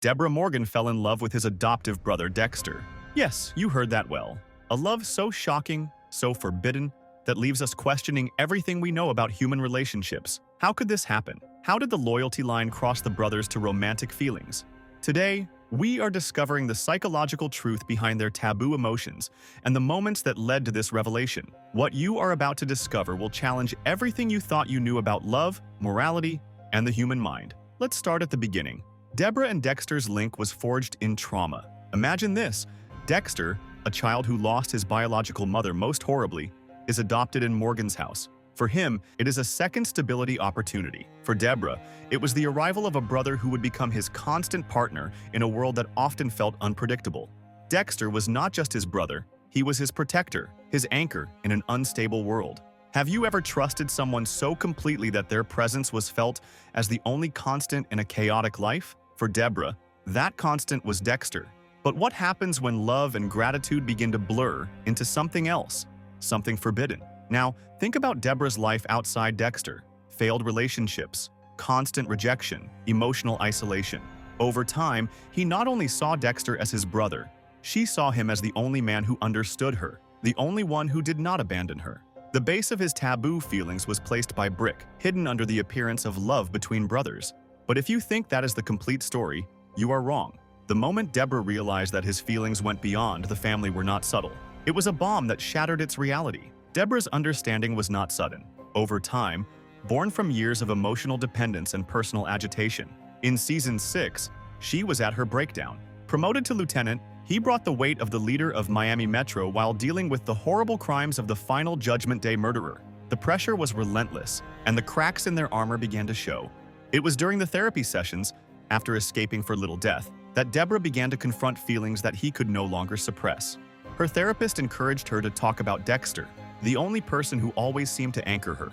Deborah Morgan fell in love with his adoptive brother Dexter. Yes, you heard that well. A love so shocking, so forbidden, that leaves us questioning everything we know about human relationships. How could this happen? How did the loyalty line cross the brothers to romantic feelings? Today, we are discovering the psychological truth behind their taboo emotions and the moments that led to this revelation. What you are about to discover will challenge everything you thought you knew about love, morality, and the human mind. Let's start at the beginning. Debra and Dexter's link was forged in trauma. Imagine this. Dexter, a child who lost his biological mother most horribly, is adopted in Morgan's house. For him, it is a second stability opportunity. For Debra, it was the arrival of a brother who would become his constant partner in a world that often felt unpredictable. Dexter was not just his brother, he was his protector, his anchor in an unstable world. Have you ever trusted someone so completely that their presence was felt as the only constant in a chaotic life? For Debra, that constant was Dexter. But what happens when love and gratitude begin to blur into something else, something forbidden? Now, think about Debra's life outside Dexter. Failed relationships, constant rejection, emotional isolation. Over time, he not only saw Dexter as his brother, she saw him as the only man who understood her, the only one who did not abandon her. The base of his taboo feelings was placed by brick, hidden under the appearance of love between brothers. But if you think that is the complete story, you are wrong. The moment Debra realized that his feelings went beyond the family were not subtle. It was a bomb that shattered its reality. Debra's understanding was not sudden. Over time, born from years of emotional dependence and personal agitation. In Season 6, she was at her breakdown. Promoted to lieutenant, he brought the weight of the leader of Miami Metro while dealing with the horrible crimes of the final Judgment Day murderer. The pressure was relentless, and the cracks in their armor began to show. It was during the therapy sessions, after escaping for little death, that Debra began to confront feelings that he could no longer suppress. Her therapist encouraged her to talk about Dexter, the only person who always seemed to anchor her.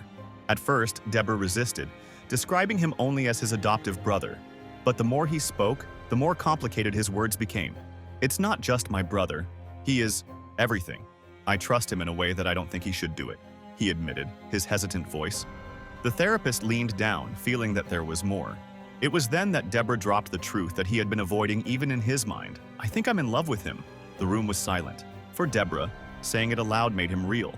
At first, Debra resisted, describing him only as his adoptive brother. But the more he spoke, the more complicated his words became. "It's not just my brother. He is everything. I trust him in a way that I don't think he should do it," he admitted, his hesitant voice. The therapist leaned down, feeling that there was more. It was then that Debra dropped the truth that he had been avoiding even in his mind. "I think I'm in love with him." The room was silent. For Debra, saying it aloud made him real.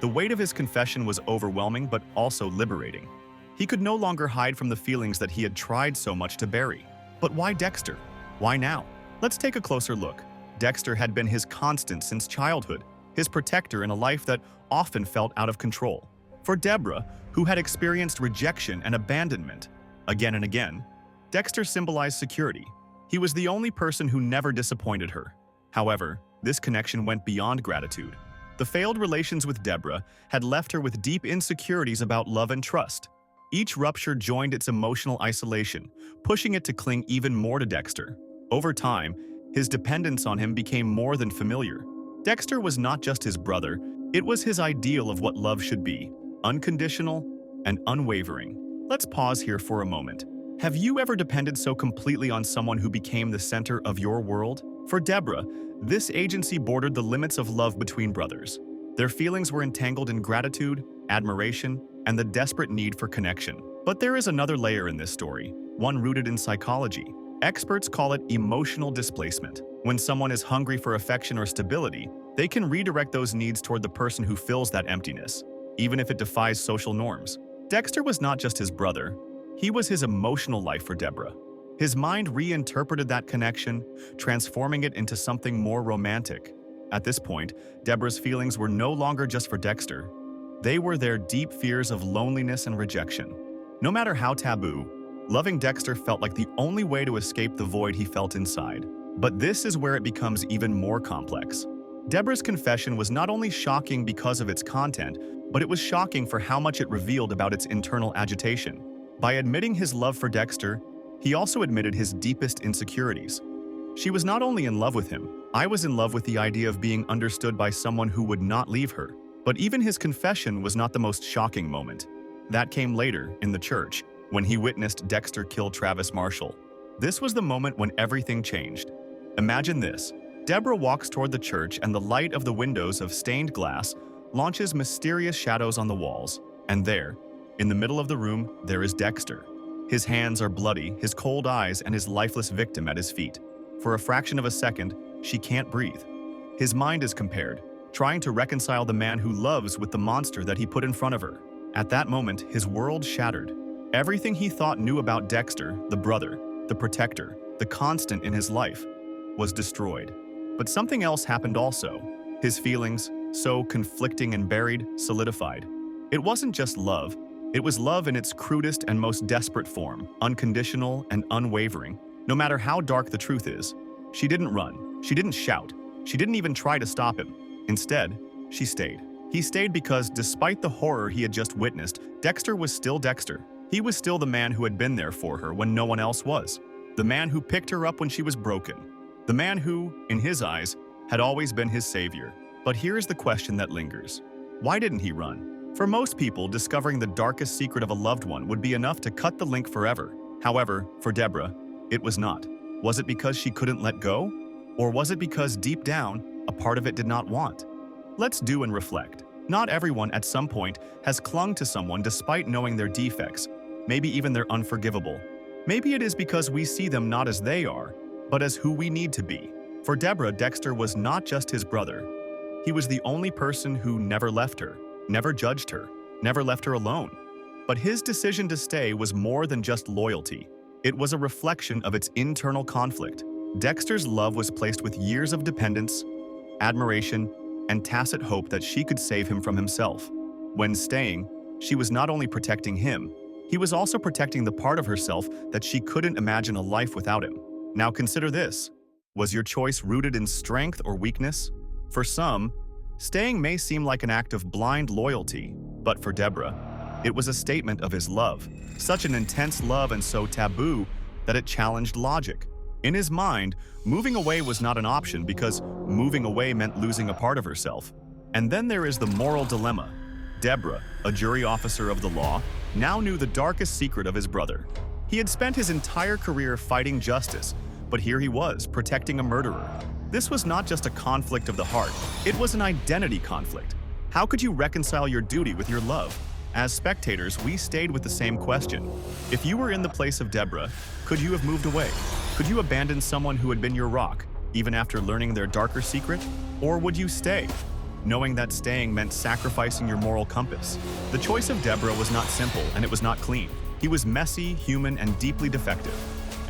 The weight of his confession was overwhelming but also liberating. He could no longer hide from the feelings that he had tried so much to bury. But why Dexter? Why now? Let's take a closer look. Dexter had been his constant since childhood, his protector in a life that often felt out of control. For Debra, who had experienced rejection and abandonment again and again, Dexter symbolized security. He was the only person who never disappointed her. However, this connection went beyond gratitude. The failed relations with Debra had left her with deep insecurities about love and trust. Each rupture joined its emotional isolation, pushing it to cling even more to Dexter. Over time, his dependence on him became more than familiar. Dexter was not just his brother, it was his ideal of what love should be, unconditional and unwavering. Let's pause here for a moment. Have you ever depended so completely on someone who became the center of your world? For Debra, this agency bordered the limits of love between brothers. Their feelings were entangled in gratitude, admiration, and the desperate need for connection. But there is another layer in this story, one rooted in psychology. Experts call it emotional displacement. When someone is hungry for affection or stability, they can redirect those needs toward the person who fills that emptiness, even if it defies social norms. Dexter was not just his brother, he was his emotional life for Debra. His mind reinterpreted that connection, transforming it into something more romantic. At this point, Debra's feelings were no longer just for Dexter. They were their deep fears of loneliness and rejection. No matter how taboo, loving Dexter felt like the only way to escape the void he felt inside. But this is where it becomes even more complex. Debra's confession was not only shocking because of its content, but it was shocking for how much it revealed about its internal agitation. By admitting his love for Dexter, he also admitted his deepest insecurities. She was not only in love with him, I was in love with the idea of being understood by someone who would not leave her. But even his confession was not the most shocking moment. That came later, in the church, when he witnessed Dexter kill Travis Marshall. This was the moment when everything changed. Imagine this. Debra walks toward the church and the light of the windows of stained glass launches mysterious shadows on the walls. And there, in the middle of the room, there is Dexter. His hands are bloody, his cold eyes, and his lifeless victim at his feet. For a fraction of a second, she can't breathe. His mind is compared, trying to reconcile the man who loves with the monster that he put in front of her. At that moment, his world shattered. Everything he thought knew about Dexter, the brother, the protector, the constant in his life, was destroyed. But something else happened also. His feelings, so conflicting and buried, solidified. It wasn't just love. It was love in its crudest and most desperate form, unconditional and unwavering. No matter how dark the truth is, she didn't run. She didn't shout. She didn't even try to stop him. Instead, she stayed. He stayed because, despite the horror he had just witnessed, Dexter was still Dexter. He was still the man who had been there for her when no one else was. The man who picked her up when she was broken. The man who, in his eyes, had always been his savior. But here's the question that lingers. Why didn't he run? For most people, discovering the darkest secret of a loved one would be enough to cut the link forever. However, for Debra, it was not. Was it because she couldn't let go? Or was it because deep down, a part of it did not want? Let's do and reflect. Not everyone at some point has clung to someone despite knowing their defects, maybe even their unforgivable. Maybe it is because we see them not as they are, but as who we need to be. For Debra, Dexter was not just his brother. He was the only person who never left her, never judged her, never left her alone. But his decision to stay was more than just loyalty. It was a reflection of its internal conflict. Dexter's love was placed with years of dependence, admiration, and tacit hope that she could save him from himself. When staying, she was not only protecting him, he was also protecting the part of herself that she couldn't imagine a life without him. Now consider this. Was your choice rooted in strength or weakness? For some, staying may seem like an act of blind loyalty, but for Debra, it was a statement of his love. Such an intense love and so taboo that it challenged logic. In his mind, moving away was not an option because moving away meant losing a part of herself. And then there is the moral dilemma. Debra, a jury officer of the law, now knew the darkest secret of his brother. He had spent his entire career fighting justice, but here he was, protecting a murderer. This was not just a conflict of the heart, it was an identity conflict. How could you reconcile your duty with your love? As spectators, we stayed with the same question. If you were in the place of Debra, could you have moved away? Could you abandon someone who had been your rock, even after learning their darker secret? Or would you stay, knowing that staying meant sacrificing your moral compass? The choice of Debra was not simple, and it was not clean. He was messy, human, and deeply defective.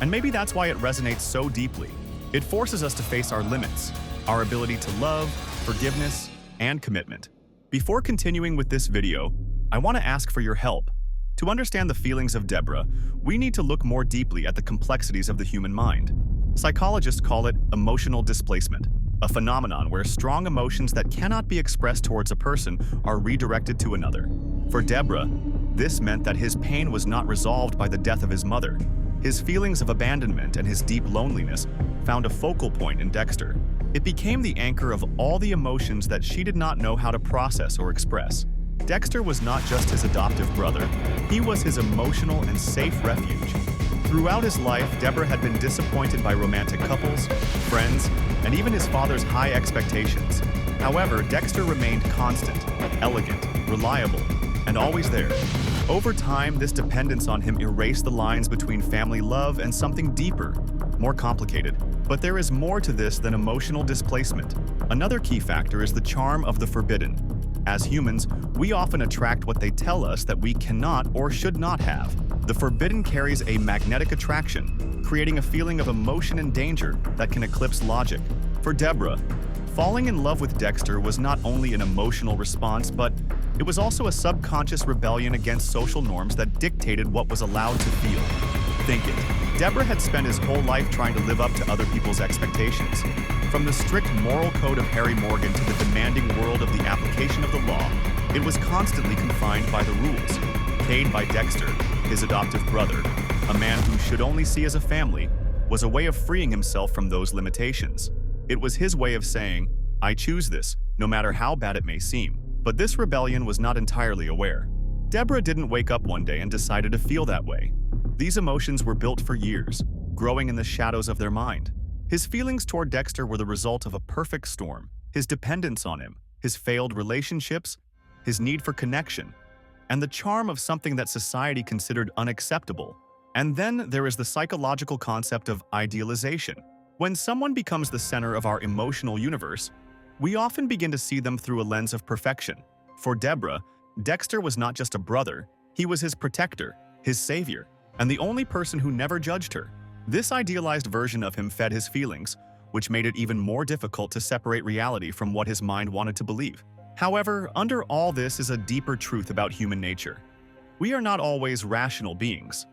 And maybe that's why it resonates so deeply. It forces us to face our limits, our ability to love, forgiveness, and commitment. Before continuing with this video, I want to ask for your help. To understand the feelings of Debra, we need to look more deeply at the complexities of the human mind. Psychologists call it emotional displacement, a phenomenon where strong emotions that cannot be expressed towards a person are redirected to another. For Debra, this meant that his pain was not resolved by the death of his mother. His feelings of abandonment and his deep loneliness found a focal point in Dexter. It became the anchor of all the emotions that she did not know how to process or express. Dexter was not just his adoptive brother, he was his emotional and safe refuge. Throughout his life, Debra had been disappointed by romantic couples, friends, and even his father's high expectations. However, Dexter remained constant, elegant, reliable, and always there. Over time, this dependence on him erased the lines between family love and something deeper, more complicated. But there is more to this than emotional displacement. Another key factor is the charm of the forbidden. As humans, we often attract what they tell us that we cannot or should not have. The forbidden carries a magnetic attraction, creating a feeling of emotion and danger that can eclipse logic. For Debra, falling in love with Dexter was not only an emotional response, but it was also a subconscious rebellion against social norms that dictated what was allowed to feel. Think it. Debra had spent his whole life trying to live up to other people's expectations. From the strict moral code of Harry Morgan to the demanding world of the application of the law, it was constantly confined by the rules. Paid by Dexter, his adoptive brother, a man who should only see as a family, was a way of freeing himself from those limitations. It was his way of saying, I choose this, no matter how bad it may seem. But this rebellion was not entirely aware. Debra didn't wake up one day and decided to feel that way. These emotions were built for years, growing in the shadows of their mind. His feelings toward Dexter were the result of a perfect storm. His dependence on him, his failed relationships, his need for connection, and the charm of something that society considered unacceptable. And then there is the psychological concept of idealization. When someone becomes the center of our emotional universe, we often begin to see them through a lens of perfection. For Debra, Dexter was not just a brother, he was his protector, his savior, and the only person who never judged her. This idealized version of him fed his feelings, which made it even more difficult to separate reality from what his mind wanted to believe. However, under all this is a deeper truth about human nature. We are not always rational beings.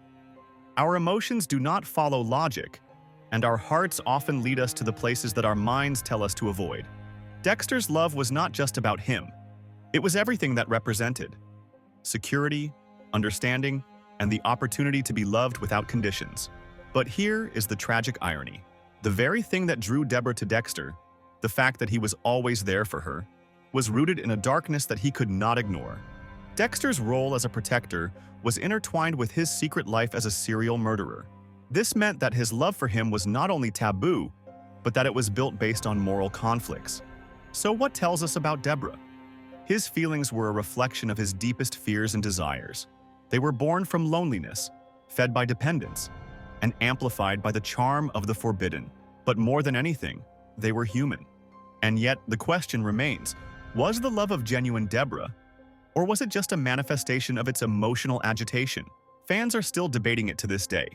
Our emotions do not follow logic, and our hearts often lead us to the places that our minds tell us to avoid. Dexter's love was not just about him. It was everything that represented security, understanding, and the opportunity to be loved without conditions. But here is the tragic irony. The very thing that drew Debra to Dexter, the fact that he was always there for her, was rooted in a darkness that he could not ignore. Dexter's role as a protector was intertwined with his secret life as a serial murderer. This meant that his love for him was not only taboo, but that it was built based on moral conflicts. So what tells us about Debra? His feelings were a reflection of his deepest fears and desires. They were born from loneliness, fed by dependence, and amplified by the charm of the forbidden. But more than anything, they were human. And yet, the question remains, was the love of genuine Debra, or was it just a manifestation of its emotional agitation? Fans are still debating it to this day.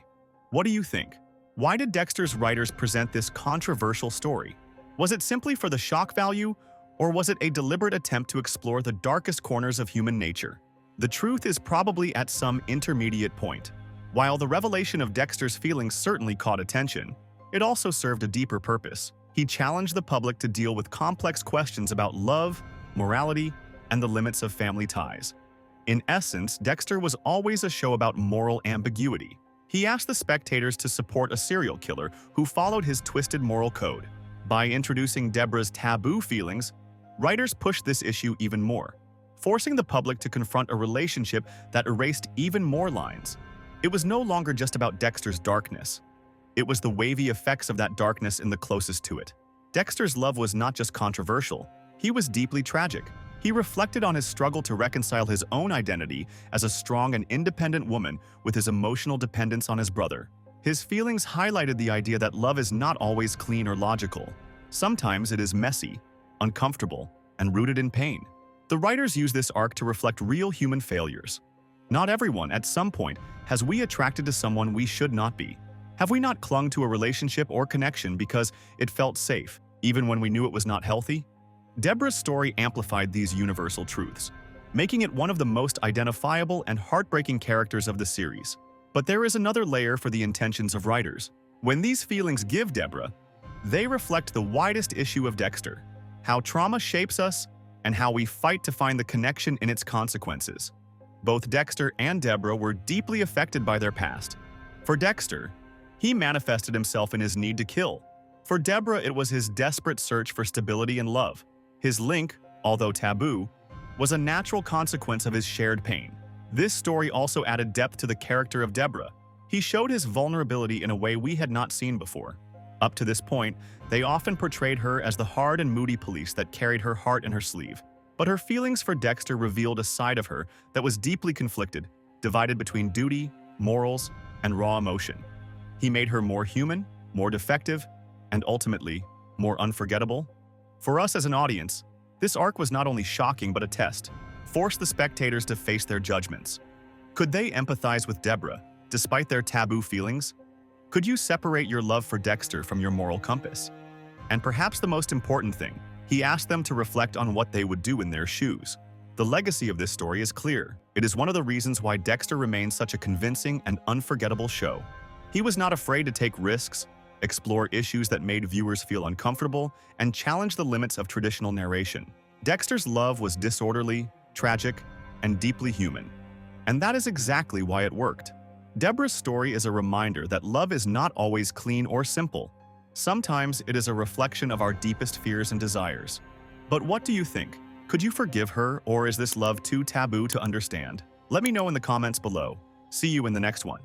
What do you think? Why did Dexter's writers present this controversial story? Was it simply for the shock value, or was it a deliberate attempt to explore the darkest corners of human nature? The truth is probably at some intermediate point. While the revelation of Dexter's feelings certainly caught attention, it also served a deeper purpose. He challenged the public to deal with complex questions about love, morality, and the limits of family ties. In essence, Dexter was always a show about moral ambiguity. He asked the spectators to support a serial killer who followed his twisted moral code. By introducing Debra's taboo feelings, writers pushed this issue even more, forcing the public to confront a relationship that erased even more lines. It was no longer just about Dexter's darkness. It was the wavy effects of that darkness in the closest to it. Dexter's love was not just controversial, he was deeply tragic. He reflected on his struggle to reconcile his own identity as a strong and independent woman with his emotional dependence on his brother. His feelings highlighted the idea that love is not always clean or logical. Sometimes it is messy, uncomfortable, and rooted in pain. The writers use this arc to reflect real human failures. Not everyone, at some point, has we attracted to someone we should not be. Have we not clung to a relationship or connection because it felt safe, even when we knew it was not healthy? Debra's story amplified these universal truths, making it one of the most identifiable and heartbreaking characters of the series. But there is another layer for the intentions of writers. When these feelings give Debra, they reflect the widest issue of Dexter, how trauma shapes us and how we fight to find the connection in its consequences. Both Dexter and Debra were deeply affected by their past. For Dexter, he manifested himself in his need to kill. For Debra, it was his desperate search for stability and love. His link, although taboo, was a natural consequence of his shared pain. This story also added depth to the character of Debra. He showed his vulnerability in a way we had not seen before. Up to this point, they often portrayed her as the hard and moody police that carried her heart in her sleeve. But her feelings for Dexter revealed a side of her that was deeply conflicted, divided between duty, morals, and raw emotion. He made her more human, more defective, and ultimately, more unforgettable. For us as an audience, this arc was not only shocking but a test, forced the spectators to face their judgments. Could they empathize with Debra, despite their taboo feelings? Could you separate your love for Dexter from your moral compass? And perhaps the most important thing, he asked them to reflect on what they would do in their shoes. The legacy of this story is clear. It is one of the reasons why Dexter remains such a convincing and unforgettable show. He was not afraid to take risks, explore issues that made viewers feel uncomfortable, and challenge the limits of traditional narration. Dexter's love was disorderly, tragic, and deeply human. And that is exactly why it worked. Debra's story is a reminder that love is not always clean or simple. Sometimes it is a reflection of our deepest fears and desires. But what do you think? Could you forgive her, or is this love too taboo to understand? Let me know in the comments below. See you in the next one.